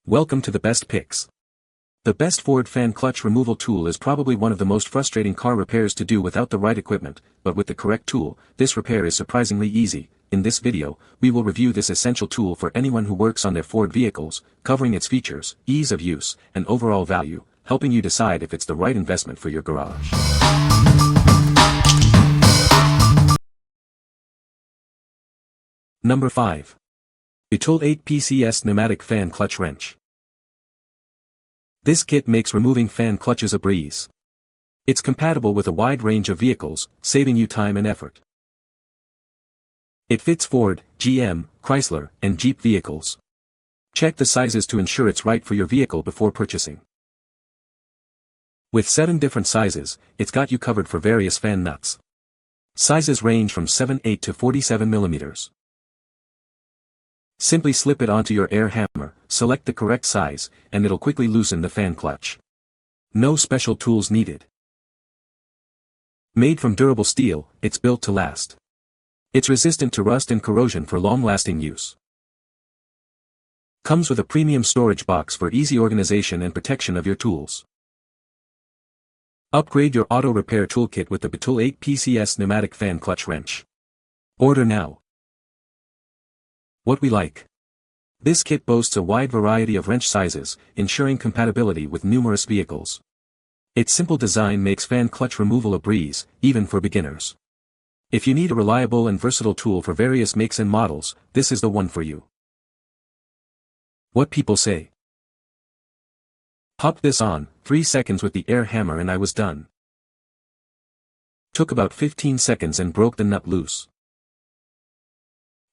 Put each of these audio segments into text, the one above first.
Welcome to the best picks. The best Ford fan clutch removal tool is probably one of the most frustrating car repairs to do without the right equipment, but with the correct tool, this repair is surprisingly easy. In this video, we will review this essential tool for anyone who works on their Ford vehicles, covering its features, ease of use, and overall value, helping you decide if it's the right investment for your garage. Number 5. BETOOLL 8PCS Pneumatic Fan Clutch Wrench. This kit makes removing fan clutches a breeze. It's compatible with a wide range of vehicles, saving you time and effort. It fits Ford, GM, Chrysler, and Jeep vehicles. Check the sizes to ensure it's right for your vehicle before purchasing. With 7 different sizes, it's got you covered for various fan nuts. Sizes range from 7/8 to 47 mm. Simply slip it onto your air hammer, select the correct size, and it'll quickly loosen the fan clutch. No special tools needed. Made from durable steel, it's built to last. It's resistant to rust and corrosion for long-lasting use. Comes with a premium storage box for easy organization and protection of your tools. Upgrade your auto repair toolkit with the BETOOLL 8PCS Pneumatic Fan Clutch Wrench. Order now. What we like. This kit boasts a wide variety of wrench sizes, ensuring compatibility with numerous vehicles. Its simple design makes fan clutch removal a breeze, even for beginners. If you need a reliable and versatile tool for various makes and models, this is the one for you. What people say. Popped this on, 3 seconds with the air hammer and I was done. Took about 15 seconds and broke the nut loose.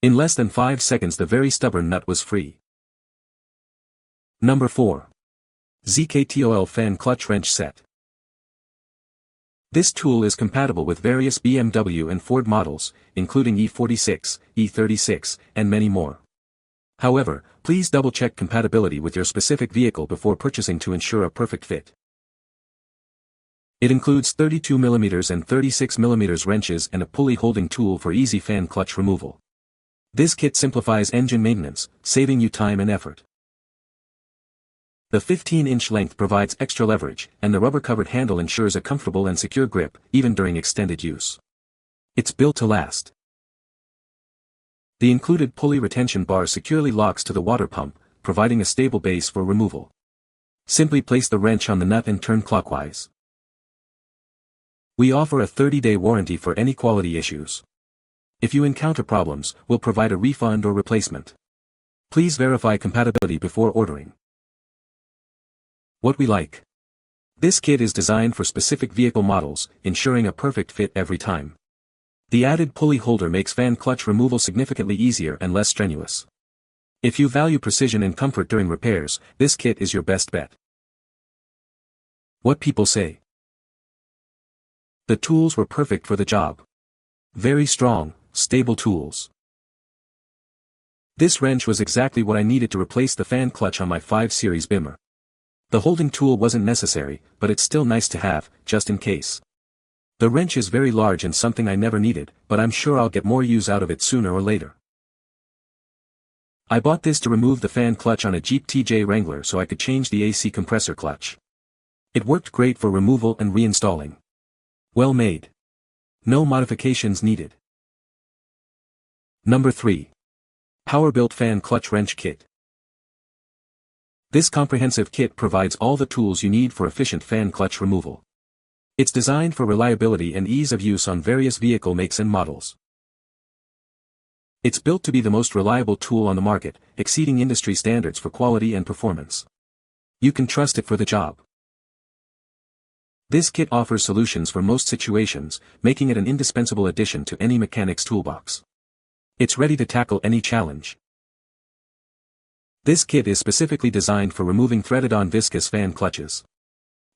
In less than 5 seconds the very stubborn nut was free. Number 4. ZKTOOL Fan Clutch Wrench Set. This tool is compatible with various BMW and Ford models, including E46, E36, and many more. However, please double-check compatibility with your specific vehicle before purchasing to ensure a perfect fit. It includes 32 mm and 36 mm wrenches and a pulley holding tool for easy fan clutch removal. This kit simplifies engine maintenance, saving you time and effort. The 15-inch length provides extra leverage, and the rubber-covered handle ensures a comfortable and secure grip, even during extended use. It's built to last. The included pulley retention bar securely locks to the water pump, providing a stable base for removal. Simply place the wrench on the nut and turn clockwise. We offer a 30-day warranty for any quality issues. If you encounter problems, we'll provide a refund or replacement. Please verify compatibility before ordering. What we like. This kit is designed for specific vehicle models, ensuring a perfect fit every time. The added pulley holder makes fan clutch removal significantly easier and less strenuous. If you value precision and comfort during repairs, this kit is your best bet. What people say. The tools were perfect for the job. Very strong, stable tools. This wrench was exactly what I needed to replace the fan clutch on my 5 Series Bimmer. The holding tool wasn't necessary, but it's still nice to have, just in case. The wrench is very large and something I never needed, but I'm sure I'll get more use out of it sooner or later. I bought this to remove the fan clutch on a Jeep TJ Wrangler so I could change the AC compressor clutch. It worked great for removal and reinstalling. Well made. No modifications needed. Number 3. Powerbuilt Fan Clutch Wrench Kit. This comprehensive kit provides all the tools you need for efficient fan clutch removal. It's designed for reliability and ease of use on various vehicle makes and models. It's built to be the most reliable tool on the market, exceeding industry standards for quality and performance. You can trust it for the job. This kit offers solutions for most situations, making it an indispensable addition to any mechanic's toolbox. It's ready to tackle any challenge. This kit is specifically designed for removing threaded-on viscous fan clutches.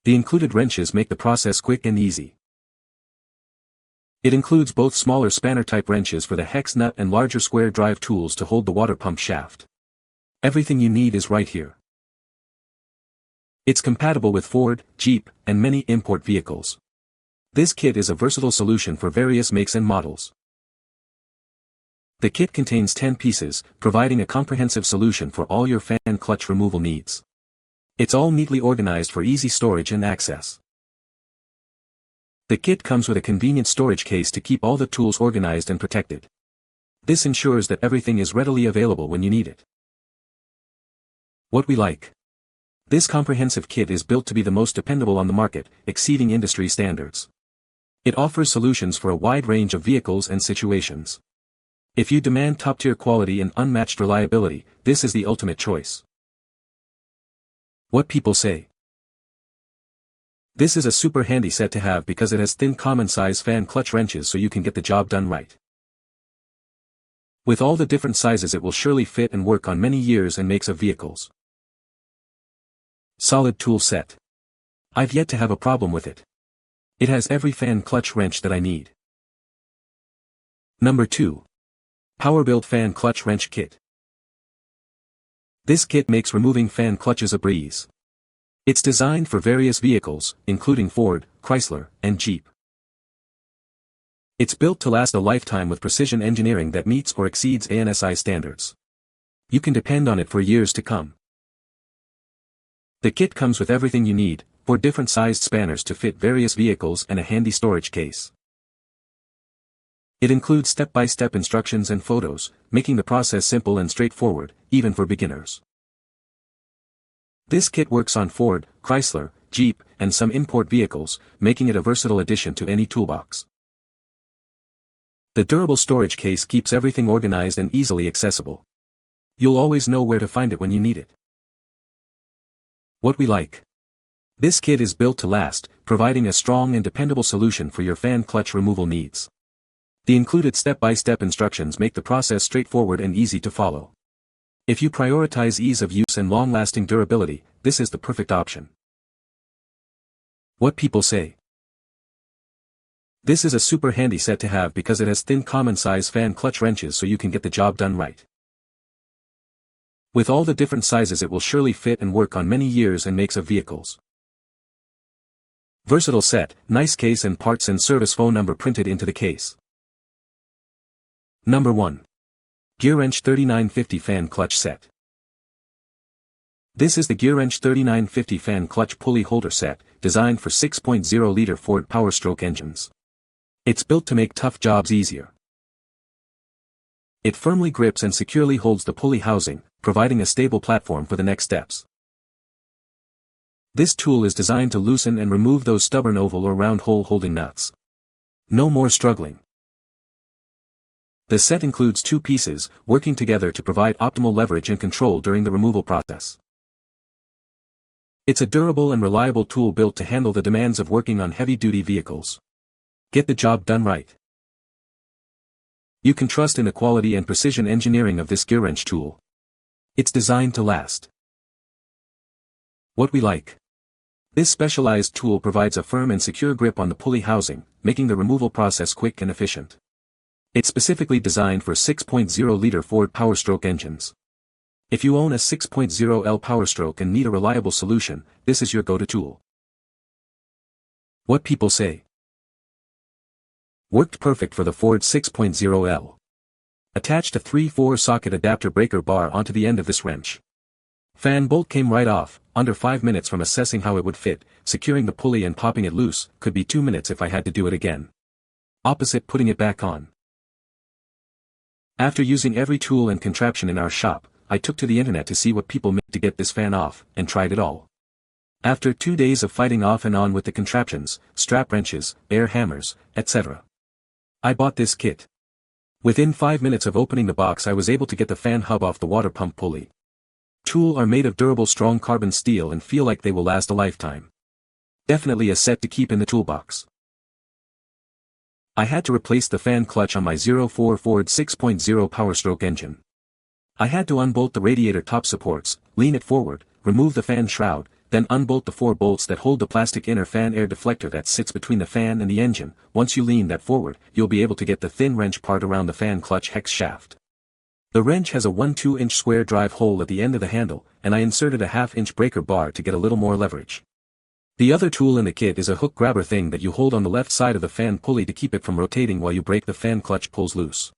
The included wrenches make the process quick and easy. It includes both smaller spanner-type wrenches for the hex nut and larger square drive tools to hold the water pump shaft. Everything you need is right here. It's compatible with Ford, Jeep, and many import vehicles. This kit is a versatile solution for various makes and models. The kit contains 10 pieces, providing a comprehensive solution for all your fan clutch removal needs. It's all neatly organized for easy storage and access. The kit comes with a convenient storage case to keep all the tools organized and protected. This ensures that everything is readily available when you need it. What we like. This comprehensive kit is built to be the most dependable on the market, exceeding industry standards. It offers solutions for a wide range of vehicles and situations. If you demand top-tier quality and unmatched reliability, this is the ultimate choice. What people say. This is a super handy set to have because it has thin common-size fan clutch wrenches so you can get the job done right. With all the different sizes it will surely fit and work on many years and makes of vehicles. Solid tool set. I've yet to have a problem with it. It has every fan clutch wrench that I need. Number 2. Powerbuilt Fan Clutch Wrench Kit. This kit makes removing fan clutches a breeze. It's designed for various vehicles, including Ford, Chrysler, and Jeep. It's built to last a lifetime with precision engineering that meets or exceeds ANSI standards. You can depend on it for years to come. The kit comes with everything you need, 4 different sized spanners to fit various vehicles and a handy storage case. It includes step-by-step instructions and photos, making the process simple and straightforward, even for beginners. This kit works on Ford, Chrysler, Jeep, and some import vehicles, making it a versatile addition to any toolbox. The durable storage case keeps everything organized and easily accessible. You'll always know where to find it when you need it. What we like. This kit is built to last, providing a strong and dependable solution for your fan clutch removal needs. The included step-by-step instructions make the process straightforward and easy to follow. If you prioritize ease of use and long-lasting durability, this is the perfect option. What people say. This is a super handy set to have because it has thin common-size fan clutch wrenches so you can get the job done right. With all the different sizes it will surely fit and work on many years and makes of vehicles. Versatile set, nice case and parts and service phone number printed into the case. Number 1. GEARWRENCH 3950 Fan Clutch Set. This is the GEARWRENCH 3950 Fan Clutch Pulley Holder Set, designed for 6.0-liter Ford Powerstroke engines. It's built to make tough jobs easier. It firmly grips and securely holds the pulley housing, providing a stable platform for the next steps. This tool is designed to loosen and remove those stubborn oval or round hole holding nuts. No more struggling. The set includes 2 pieces, working together to provide optimal leverage and control during the removal process. It's a durable and reliable tool built to handle the demands of working on heavy-duty vehicles. Get the job done right. You can trust in the quality and precision engineering of this GEARWRENCH tool. It's designed to last. What we like. This specialized tool provides a firm and secure grip on the pulley housing, making the removal process quick and efficient. It's specifically designed for 6.0-liter Ford Powerstroke engines. If you own a 6.0L Powerstroke and need a reliable solution, this is your go-to tool. What people say. Worked perfect for the Ford 6.0L. Attached a 3/4 socket adapter breaker bar onto the end of this wrench. Fan bolt came right off, under 5 minutes from assessing how it would fit. Securing the pulley and popping it loose could be 2 minutes if I had to do it again. Opposite putting it back on. After using every tool and contraption in our shop, I took to the internet to see what people made to get this fan off, and tried it all. After 2 days of fighting off and on with the contraptions, strap wrenches, air hammers, etc. I bought this kit. Within 5 minutes of opening the box I was able to get the fan hub off the water pump pulley. Tools are made of durable strong carbon steel and feel like they will last a lifetime. Definitely a set to keep in the toolbox. I had to replace the fan clutch on my 04 Ford 6.0 Powerstroke engine. I had to unbolt the radiator top supports, lean it forward, remove the fan shroud, then unbolt the 4 bolts that hold the plastic inner fan air deflector that sits between the fan and the engine. Once you lean that forward, you'll be able to get the thin wrench part around the fan clutch hex shaft. The wrench has a 1/2-inch square drive hole at the end of the handle, and I inserted a 1/2-inch breaker bar to get a little more leverage. The other tool in the kit is a hook grabber thing that you hold on the left side of the fan pulley to keep it from rotating while you brake the fan clutch pulls loose.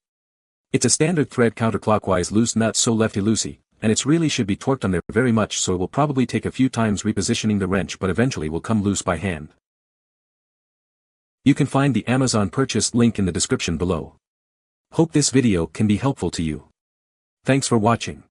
It's a standard thread counterclockwise loose nut so lefty loosey, and it's really should be torqued on there very much, so it will probably take a few times repositioning the wrench, but eventually will come loose by hand. You can find the Amazon purchase link in the description below. Hope this video can be helpful to you. Thanks for watching.